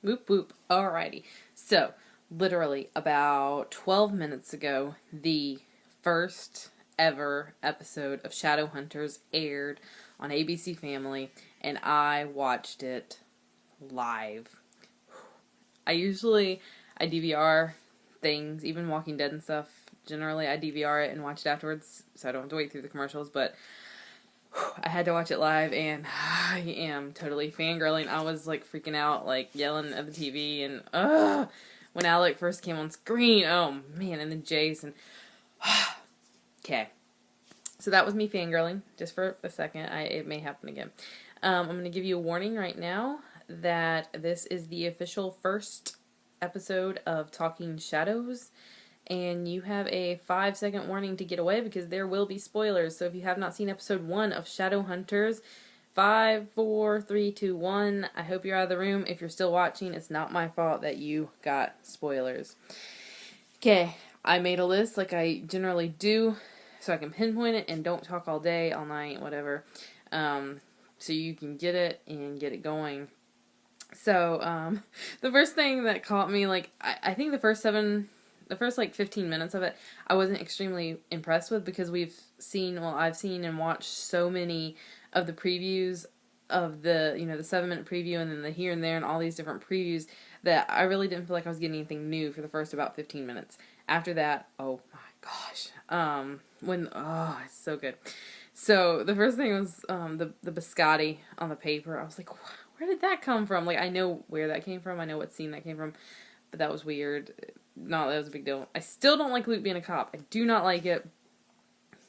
Whoop whoop. Alrighty. So, literally about 12 minutes ago, the first ever episode of Shadowhunters aired on ABC Family, and I watched it live. I DVR things, even Walking Dead and stuff. Generally, I DVR it and watch it afterwards, so I don't have to wait through the commercials, but I had to watch it live, and I am totally fangirling. I was, like, freaking out, like, yelling at the TV, and, when Alec first came on screen, oh, man, and then Jason. Okay. So that was me fangirling, just for a second. It may happen again. I'm going to give you a warning right now that this is the official first episode of Talking Shadows, and you have a 5-second warning to get away because there will be spoilers. So if you have not seen episode 1 of Shadowhunters, 5, 4, 3, 2, 1, I hope you're out of the room. If you're still watching, it's not my fault that you got spoilers. Okay, I made a list like I generally do so I can pinpoint it and don't talk all day, all night, whatever. So you can get it and get it going. So, the first thing that caught me, like, I think the first 15 minutes of it, I wasn't extremely impressed with because I've seen and watched so many of the previews of the 7-minute preview and then the here and there and all these different previews that I really didn't feel like I was getting anything new for the first about 15 minutes. After that, oh my gosh, it's so good. So the first thing was the biscotti on the paper. I was like, where did that come from? Like, I know where that came from. I know what scene that came from, but that was weird. No, that was a big deal. I still don't like Luke being a cop. I do not like it.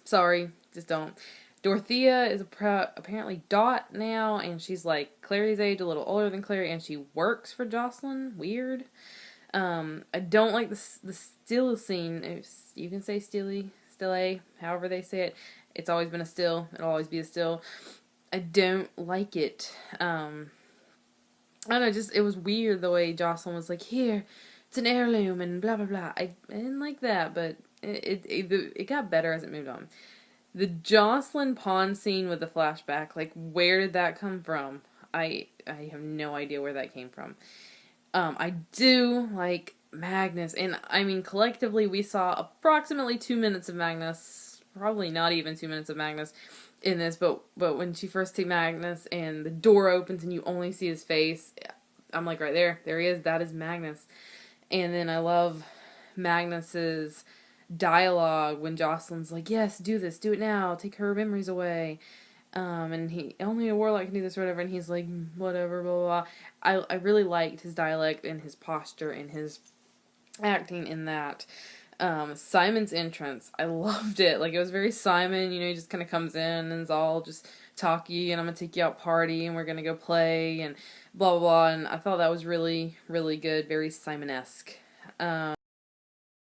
Sorry, just don't. Dorothea is apparently Dot now, and she's like Clary's age, a little older than Clary, and she works for Jocelyn. Weird. I don't like the still scene. You can say stille, however they say it. It's always been a still. It'll always be a still. I don't like it. I don't know, it was weird the way Jocelyn was like, here, it's an heirloom and blah blah blah. I didn't like that, but it got better as it moved on. The Jocelyn pawn scene with the flashback, like, where did that come from? I have no idea where that came from. I do like Magnus, and I mean, collectively we saw approximately 2 minutes of Magnus, probably not even 2 minutes of Magnus in this, but when she first takes Magnus and the door opens and you only see his face, I'm like, right there he is, that is Magnus. And then I love Magnus's dialogue when Jocelyn's like, yes, do this, do it now, take her memories away. And only a warlock can do this or whatever, and he's like, whatever, blah, blah, blah. I really liked his dialect and his posture and his acting in that. Simon's entrance, I loved it. Like, it was very Simon, he just kind of comes in and is all just talky, and I'm gonna take you out party, and we're gonna go play, and blah, blah, blah, and I thought that was really, really good, very Simon-esque.